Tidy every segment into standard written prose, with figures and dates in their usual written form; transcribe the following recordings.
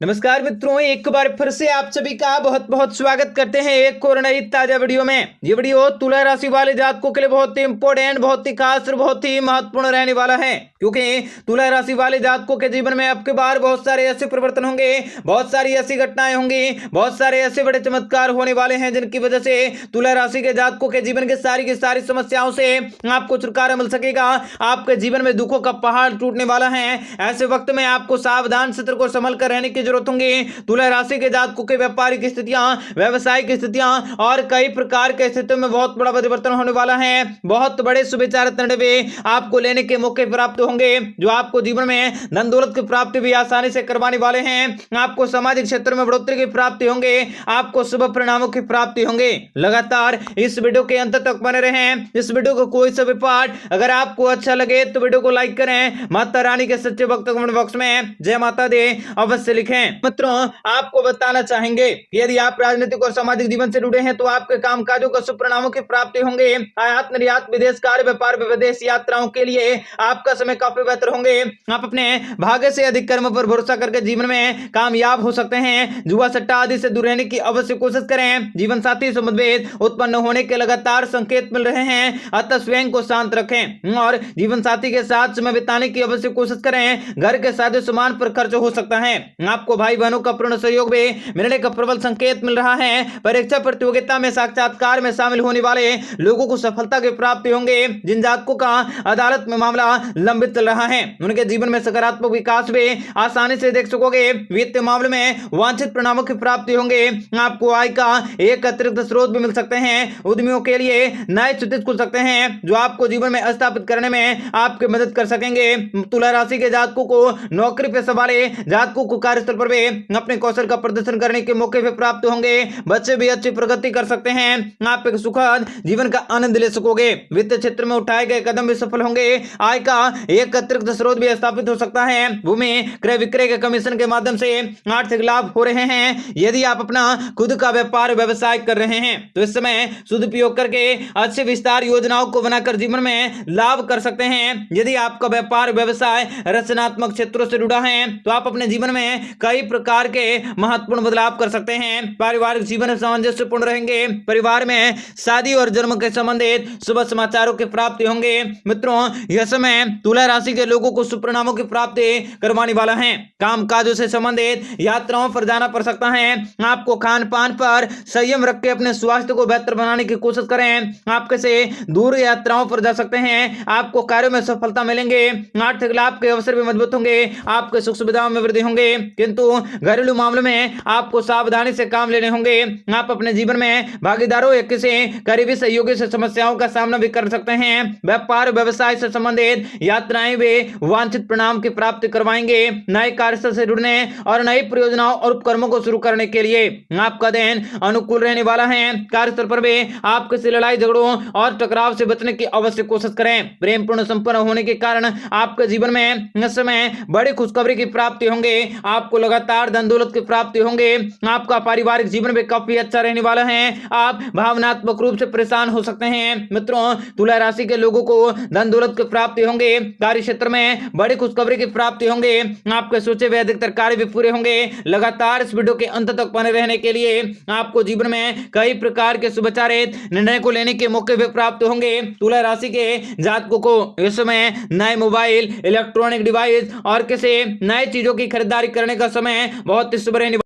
नमस्कार मित्रों, एक बार फिर से आप सभी का बहुत बहुत स्वागत करते हैं एक और नई ताजा वीडियो में। ये वीडियो तुला राशि वाले जातकों के लिए बहुत ही इंपॉर्टेंट, बहुत ही खास और बहुत ही महत्वपूर्ण रहने वाला है, क्योंकि तुला राशि वाले जातकों के जीवन में अब के बार बहुत सारे ऐसे परिवर्तन होंगे, बहुत सारी ऐसी घटनाएं होंगी, बहुत सारे ऐसे बड़े चमत्कार होने वाले हैं जिनकी वजह से तुला राशि के जातकों के जीवन की सारी समस्याओं से आपको छुटकारा मिल सकेगा। आपके जीवन में दुखों का पहाड़ टूटने वाला है। ऐसे वक्त में आपको सावधान सतर्क और संभल कर रहने की जरूरत होंगी। तुला राशि के जातकों के व्यापारिक स्थितियां, व्यवसायिक स्थितियां और कई प्रकार के स्थितियों में बहुत बड़ा परिवर्तन होने वाला है। बहुत बड़े सुविचारित निर्णय आपको लेने के मौके प्राप्त होंगे, जो आपको जीवन में धन दौलत की प्राप्ति भी आसानी से करवाने वाले हैं। आपको सामाजिक क्षेत्र में बढ़ोतरी की प्राप्ति होंगे, आपको शुभ परिणामों की प्राप्ति होंगे। लगातार इस वीडियो के अंत तक बने रहें। इस वीडियो को कोई सा भी पार्ट अगर आपको अच्छा लगे तो वीडियो को लाइक करें। माता रानी के सच्चे भक्त कमेंट बॉक्स में जय माता दे अवश्य लिखें। मित्रों, आपको बताना चाहेंगे कि यदि आप राजनीतिक और सामाजिक जीवन से जुड़े हैं तो आपके कामकाजों का शुभ परिणामों की प्राप्ति होंगे। आयात निर्यात, विदेश कार्य, व्यापार, विदेश यात्राओं के लिए आपका समय काफी बेहतर होंगे। आप अपने भाग्य से अधिक कर्म पर भरोसा करके जीवन में कामयाब हो सकते हैं। जुआ सट्टा आदि से दूर रहने की अवश्य कोशिश करें। जीवन साथी से मतभेद उत्पन्न होने के लगातार संकेत मिल रहे हैं, अतः स्वयं को शांत रखें और जीवन साथी के साथ समय बिताने की अवश्य कोशिश करें। घर के सादे सामान पर खर्च हो सकता है। आपको भाई बहनों का पूर्ण सहयोग भी मिलने का प्रबल संकेत मिल रहा है। परीक्षा प्रतियोगिता में साक्षात्कार में शामिल होने वाले लोगों को सफलता की प्राप्ति होंगे। जिन जातकों का अदालत में मामला लंबित चल रहा है उनके जीवन में सकारात्मक विकास भी आसानी से देख सकोगे। वित्तीय मामले में वांछित परिणामों की प्राप्ति होंगे। आपको आय का एक अतिरिक्त स्रोत भी मिल सकते हैं। उद्यमियों के लिए नए क्षितिज खुल सकते हैं जो आपको जीवन में स्थापित करने में आपकी मदद कर सकेंगे। तुला राशि के जातकों को नौकरी पेशा वाले जातकों को कार्यस्थल पर भी अपने कौशल का प्रदर्शन करने के मौके भी प्राप्त होंगे। बच्चे भी अच्छी प्रगति कर सकते हैं। आप एक सुखद जीवन का आनंद ले सकोगे। वित्त क्षेत्र में उठाए गए कदम भी सफल होंगे। आय का एक अतिरिक्त स्रोत भी स्थापित हो सकता है। भूमि क्रय विक्रय के कमीशन के माध्यम से आर्थिक लाभ हो रहे हैं। यदि आप अपना खुद का व्यापार व्यवसाय कर रहे हैं तो इस समय सदुपयोग करके अच्छे विस्तार योजनाओं को बनाकर जीवन में लाभ कर सकते हैं। यदि आपका व्यापार व्यवसाय रचनात्मक क्षेत्रों से जुड़ा है तो आप अपने जीवन में कई प्रकार के महत्वपूर्ण बदलाव कर सकते हैं। पारिवारिक जीवन सामंजस्यपूर्ण रहेंगे। परिवार में शादी और जन्म के संबंधित शुभ समाचारों की प्राप्ति होंगे। मित्रों, यह समय तुला राशि के लोगों को शुभ परिणामों की प्राप्ति करवाने वाला है। कामकाजों से संबंधित यात्राओं पर जाना पड़ सकता है। आपको खान पान पर संयम रख के अपने स्वास्थ्य को बेहतर बनाने की कोशिश करें। आप किसी दूर यात्राओं पर जा सकते हैं। आपको कार्यों में सफलता मिलेंगे। आर्थिक लाभ के अवसर भी मजबूत होंगे। आपके सुख सुविधाओं में वृद्धि होंगे, किंतु घरेलू मामलों में आपको सावधानी से काम लेने होंगे। आप अपने जीवन में भागीदारों या किसी करीबी सहयोगी से समस्याओं का सामना भी कर सकते हैं। व्यापार व्यवसाय से संबंधित यात्राएं भी वांछित परिणाम की प्राप्ति करवाएंगे। नए कार्यस्थल से जुड़ने और नई परियोजनाओं और उपक्रमों को शुरू करने के लिए आपका दिन अनुकूल रहने वाला है। कार्यस्थल पर भी आप किसी लड़ाई झगड़ों और टकराव से बचने की अवश्य कोशिश करें। प्रेम पूर्ण संपन्न होने के कारण आपके जीवन में इस समय बड़ी खुशखबरी की प्राप्ति होंगे। आपको लगातार धन दौलत की प्राप्ति होंगे। आपका पारिवारिक जीवन भी काफी अच्छा रहने वाला है। आप भावनात्मक रूप से परेशान हो सकते हैं। मित्रों, तुला राशि के लोगों को धन दौलत की प्राप्ति होंगे। कार्य क्षेत्र में बड़ी खुशखबरी की प्राप्ति होंगे। आपके सोचे हुए अधिकतर कार्य भी पूरे होंगे। लगातार इस वीडियो के अंत तक बने रहने के लिए आपको जीवन में कई प्रकार के शुभचारित निर्णय को लेने के मौके भी प्राप्त होंगे। तुला राशि के जातकों को इस समय नए मोबाइल, इलेक्ट्रॉनिक डिवाइस और किसी नए चीजों की खरीदारी करने का समय बहुत ही शुभ रहने।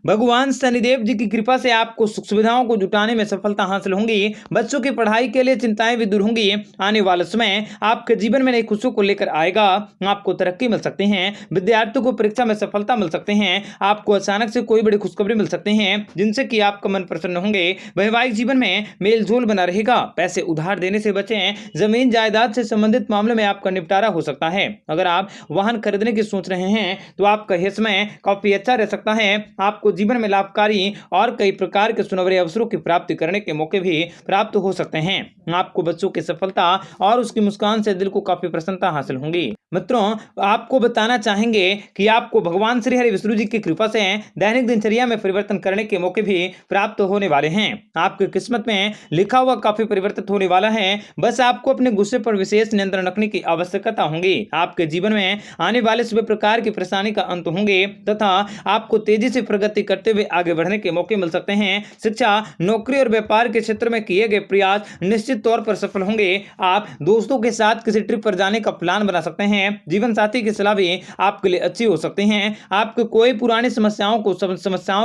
भगवान शनिदेव जी की कृपा से आपको सुख सुविधाओं को जुटाने में सफलता हासिल होंगी। बच्चों की पढ़ाई के लिए चिंताएं भी दूर होंगी। आने वाला समय आपके जीवन में नई खुशियों को लेकर आएगा। आपको तरक्की मिल सकते हैं। विद्यार्थियों को परीक्षा में सफलता मिल सकते हैं। आपको अचानक से कोई बड़ी खुशखबरी मिल सकते हैं जिनसे कि आपका मन प्रसन्न होंगे। वैवाहिक जीवन में मेलजोल बना रहेगा। पैसे उधार देने से बचें। जमीन जायदाद से संबंधित मामले में आपका निपटारा हो सकता है। अगर आप वाहन खरीदने की सोच रहे हैं तो आपका यह समय काफी अच्छा रह सकता है। आपको जीवन में लाभकारी और कई प्रकार के सुनहरे अवसरों की प्राप्ति करने के मौके भी प्राप्त हो सकते हैं। आपको बच्चों की सफलता और उसकी मुस्कान से दिल को काफी प्रसन्नता हासिल होंगी। मित्रों, आपको बताना चाहेंगे कि आपको भगवान श्री हरि विष्णु जी की कृपा से दैनिक दिनचर्या में परिवर्तन करने के मौके भी प्राप्त होने वाले हैं। आपकी किस्मत में लिखा हुआ काफी परिवर्तित होने वाला है। बस आपको अपने गुस्से पर विशेष नियंत्रण रखने की आवश्यकता होगी। आपके जीवन में आने वाले सभी प्रकार की परेशानी का अंत होंगे। तथा आपको तेजी से प्रगति करते हुए आगे बढ़ने के मौके मिल सकते हैं। शिक्षा, नौकरी और व्यापार के क्षेत्र में किए गए प्रयास निश्चित तौर पर सफल होंगे। आप दोस्तों के साथ किसी ट्रिप पर जाने का प्लान बना सकते हैं। जीवन साथी की सलाह भी आपके लिए अच्छी हो सकती है। आपको कोई पुरानी समस्याओं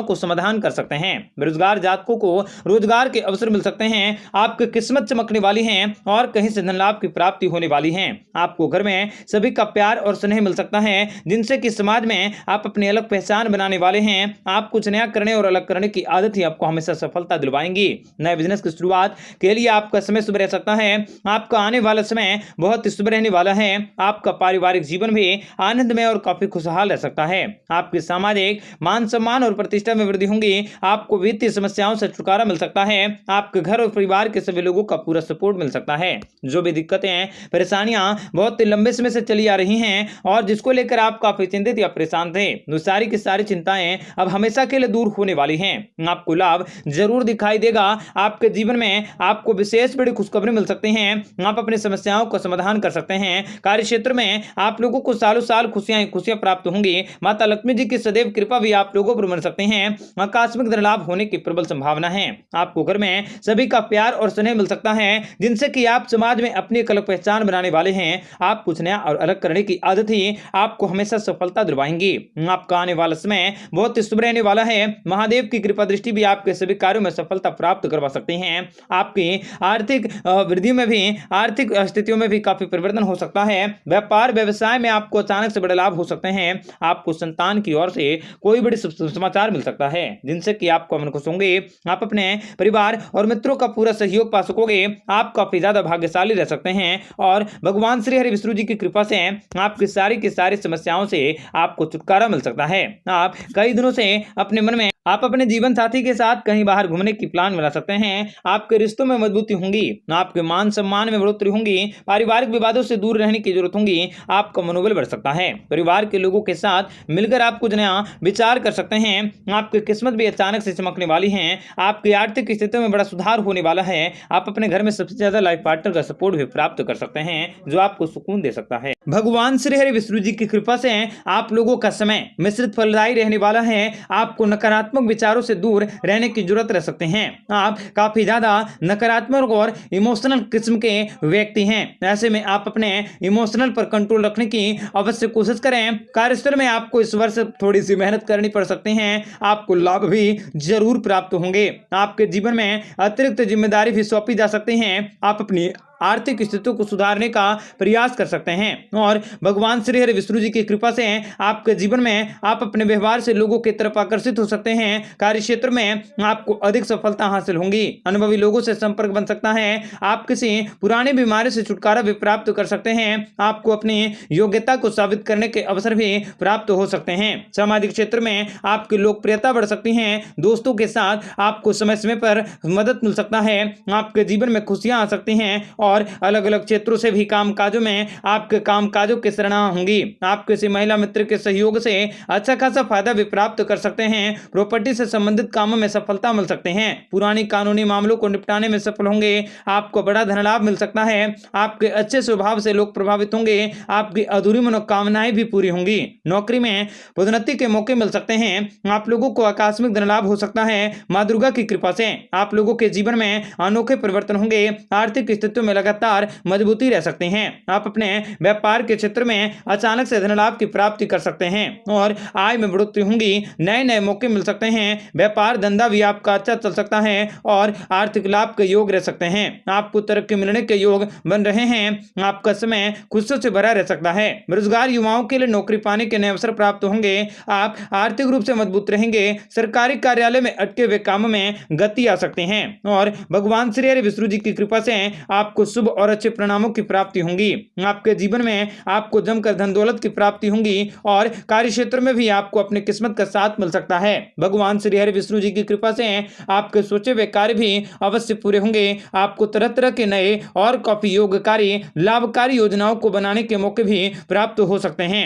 को समाधान कर सकते हैं। बेरोजगार जातकों को रोजगार के अवसर मिल सकते हैं। आपकी किस्मत चमकने वाली है और कहीं से धन लाभ की प्राप्ति होने वाली है। आपको घर में सभी का प्यार और स्नेह मिल सकता है, जिनसे कि समाज में आप अपनी अलग पहचान बनाने वाले हैं। आप कुछ नया करने और अलग करने की आदत ही आपको हमेशा सफलता दिलवाएंगी। नए बिजनेस की शुरुआत के लिए आपका समय शुभ रह सकता है। आपका आने वाला समय बहुत शुभ रहने वाला है। आपका पारिवारिक जीवन भी आनंदमय और काफी खुशहाल रह सकता है। आपके सामाजिक मान सम्मान और प्रतिष्ठा में वृद्धि होंगी। आपको वित्तीय समस्याओं से छुटकारा मिल सकता है। आपके घर और परिवार के सभी लोगों का पूरा सपोर्ट मिल सकता है। जो भी दिक्कतें परेशानियां बहुत लंबे समय से चली आ रही हैं और जिसको लेकर आप काफी चिंतित या परेशान थे, वो सारी की सारी चिंताएं अब हमेशा के लिए दूर होने वाली हैं। आपको लाभ जरूर दिखाई देगा। आपके जीवन में आपको विशेष बड़ी खुशखबरी मिल सकती हैं। आप अपनी समस्याओं का समाधान कर सकते हैं। कार्य क्षेत्र में आप लोगों को सालों साल खुशियां प्राप्त होंगी। माता लक्ष्मी जी की सदैव कृपा भी आप लोगों पर बन सकते हैं। आकस्मिक धन लाभ होने की प्रबल संभावना है। आपको घर में सभी का प्यार और स्नेह मिल सकता है, जिनसे कि आप समाज में अपनी एक अलग पहचान बनाने वाले हैं। आप कुछ नया और अलग करने की आदत ही आपको हमेशा सफलता दिलवाएंगी। आपका आने वाला समय बहुत शुभ रहने वाला है। महादेव की कृपा दृष्टि भी आपके सभी कार्यों में सफलता प्राप्त करवा सकती हैं। आपकी आर्थिक वृद्धि में भी, आर्थिक स्थितियों में भी काफी परिवर्तन हो सकता है। व्यापार व्यवसाय में आपको अचानक से बड़े लाभ हो सकते हैं। आपको संतान की ओर से कोई बड़ी समाचार मिल सकता है, जिनसे कि आपको मन खुश होंगे। आप अपने परिवार और मित्रों का पूरा सहयोग पा सकोगे। आप काफी ज्यादा भाग्यशाली रह सकते हैं और भगवान श्री हरि विष्णु जी की कृपा से आपकी सारी की सारी समस्याओं से आपको छुटकारा मिल सकता है। आप कई दिनों से अपने मन में आप अपने जीवन साथी के साथ कहीं बाहर घूमने की प्लान बना सकते हैं। आपके रिश्तों में मजबूती होंगी। आपके मान सम्मान में बढ़ोतरी होंगी। पारिवारिक विवादों से दूर रहने की जरूरत होगी। आपका मनोबल बढ़ सकता है। परिवार के लोगों के साथ मिलकर आप कुछ नया विचार कर सकते हैं। आपकी किस्मत भी अचानक से चमकने वाली है। आपकी आर्थिक स्थितियों में बड़ा सुधार होने वाला है। आप अपने घर में सबसे ज्यादा लाइफ पार्टनर का सपोर्ट भी प्राप्त कर सकते हैं, जो आपको सुकून दे सकता है। भगवान श्री हरि विष्णु जी की कृपा से आप लोगों का समय मिश्रित फलदायी रहने वाला है। आपको नकारात्मक विचारों से दूर रहने की जरूरत रह सकते हैं। आप काफी ज्यादा नकारात्मक और इमोशनल किस्म के व्यक्ति हैं। ऐसे में आप अपने इमोशनल पर कंट्रोल रखने की अवश्य कोशिश करें। कार्यस्थल में आपको इस वर्ष थोड़ी सी मेहनत करनी पड़ सकती है। आपको लाभ भी जरूर प्राप्त होंगे। आपके जीवन में अतिरिक्त जिम्मेदारी भी सौंपी जा सकती है। आप अपनी आर्थिक स्थिति को सुधारने का प्रयास कर सकते हैं और भगवान श्री हरि विष्णु जी की कृपा से आपके जीवन में आप अपने व्यवहार से लोगों की तरफ आकर्षित हो सकते हैं। कार्य क्षेत्र में आपको अधिक सफलता हासिल होंगी। अनुभवी लोगों से संपर्क बन सकता है। आप किसी पुरानी बीमारी से छुटकारा भी प्राप्त कर सकते हैं। आपको अपनी योग्यता को साबित करने के अवसर भी प्राप्त हो सकते हैं। सामाजिक क्षेत्र में आपकी लोकप्रियता बढ़ सकती है। दोस्तों के साथ आपको समय समय पर मदद मिल सकता है। आपके जीवन में खुशियां आ सकती हैं और अलग अलग क्षेत्रों से भी कामकाजों में आपके कामकाजों की सराहना होंगी। आप किसी महिला मित्र के सहयोग से अच्छा खासा फायदा भी प्राप्त कर सकते हैं। प्रॉपर्टी से संबंधित कामों में सफलता मिल सकते हैं। पुरानी कानूनी मामलों को निपटाने में सफल होंगे। आपको बड़ा धन लाभ मिल सकता है। आपके अच्छे स्वभाव से लोग प्रभावित होंगे। आपकी अधूरी मनोकामनाएं भी पूरी होंगी। नौकरी में पदोन्नति के मौके मिल सकते हैं। आप लोगों को आकस्मिक धन लाभ हो सकता है। मां दुर्गा की कृपा से आप लोगों के जीवन में अनोखे परिवर्तन होंगे। आर्थिक स्थितियों में लगातार मजबूती रह सकते हैं। आप अपने व्यापार के क्षेत्र में अचानक से धन लाभ की प्राप्ति कर सकते हैं और आय में बढ़ोतरी होंगी। नए नए मौके मिल सकते हैं। व्यापार धंधा भी आपका अच्छा चल सकता है और आर्थिक लाभ के योग रह सकते हैं। आपको तरक्की मिलने के योग बन रहे हैं। आपका समय खुशियों से भरा रह सकता है। बेरोजगार युवाओं के लिए नौकरी पाने के नए अवसर प्राप्त होंगे। आप आर्थिक रूप से मजबूत रहेंगे। सरकारी कार्यालय में अटके हुए कामों में गति आ सकते हैं और भगवान श्री हरि विष्णु जी की कृपा से आपको शुभ और अच्छे परिणामों की प्राप्ति होंगी। आपके जीवन में आपको जमकर धन दौलत की प्राप्ति होंगी और कार्य क्षेत्र में भी आपको अपनी किस्मत का साथ मिल सकता है। भगवान श्री हरि विष्णु जी की कृपा से आपके सोचे हुए कार्य भी अवश्य पूरे होंगे। आपको तरह तरह के नए और काफी योगकारी लाभकारी योजनाओं को बनाने के मौके भी प्राप्त हो सकते हैं।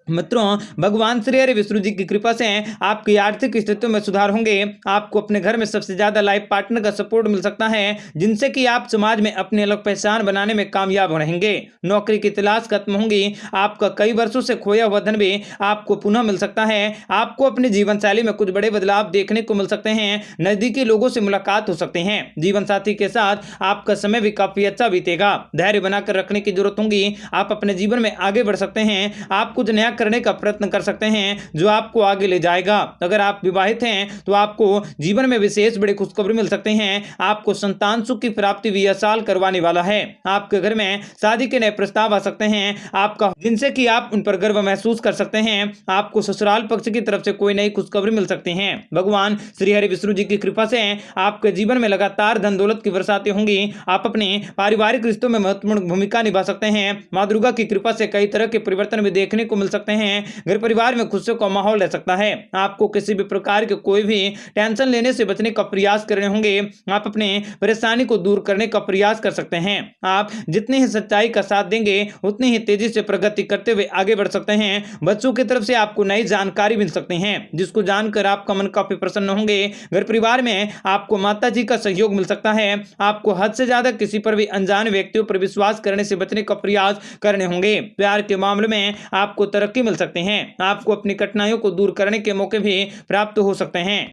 मित्रों, भगवान श्री हरि विष्णु जी की कृपा से आपकी आर्थिक स्थितियों में सुधार होंगे। आपको अपने घर में सबसे ज्यादा लाइफ पार्टनर का सपोर्ट मिल सकता है, जिनसे कि आप समाज में अपनी अलग पहचान बनाने में कामयाब रहेंगे। नौकरी की तलाश खत्म होंगी। आपका कई वर्षों से खोया हुआ धन भी आपको पुनः मिल सकता है। आपको अपनी जीवन शैली में कुछ बड़े बदलाव देखने को मिल सकते हैं। नजदीकी लोगों से मुलाकात हो सकते हैं। जीवन साथी के साथ आपका समय भी काफी अच्छा बीतेगा। धैर्य बनाकर रखने की जरूरत होगी। आप अपने जीवन में आगे बढ़ सकते हैं। आप कुछ नया करने का प्रयत्न कर सकते हैं जो आपको आगे ले जाएगा। अगर आप विवाहित हैं तो आपको जीवन में विशेष बड़ी खुशखबरी मिल सकते हैं। आपको संतान सुख की प्राप्ति भी यह साल करवाने वाला है। आपके घर में शादी के नए प्रस्ताव आ सकते हैं, आपका जिनसे कि आप उन पर गर्व महसूस कर सकते हैं। आपको ससुराल पक्ष की तरफ से कोई नई खुशखबरी मिल सकती है। भगवान श्री हरि विष्णु जी की कृपा से आपके जीवन में लगातार धन दौलत की बरसातें होंगी। आप अपने पारिवारिक रिश्तों में महत्वपूर्ण भूमिका निभा सकते हैं। माँ दुर्गा की कृपा से कई तरह के परिवर्तन भी देखने को मिल सकते हैं। घर परिवार में खुशियों का माहौल रह सकता है। आपको किसी भी प्रकार के कोई भी टेंशन लेने से बचने का प्रयास करने होंगे। आप अपने परेशानी को दूर करने का प्रयास कर सकते हैं। आप जितनी ही सच्चाई का साथ देंगे उतनी ही तेजी से प्रगति करते हुए आगे बढ़ सकते हैं। बच्चों की तरफ से आपको नई जानकारी मिल सकती है, जिसको जानकर आपका मन काफी प्रसन्न होंगे। घर परिवार में आपको माता जी का सहयोग मिल सकता है। आपको हद से ज्यादा किसी पर भी अनजान व्यक्तियों पर विश्वास करने से बचने का प्रयास करने होंगे। प्यार के मामले में आपको तरक्की मिल सकते हैं। आपको अपनी कठिनाइयों को दूर करने के मौके भी प्राप्त हो सकते हैं।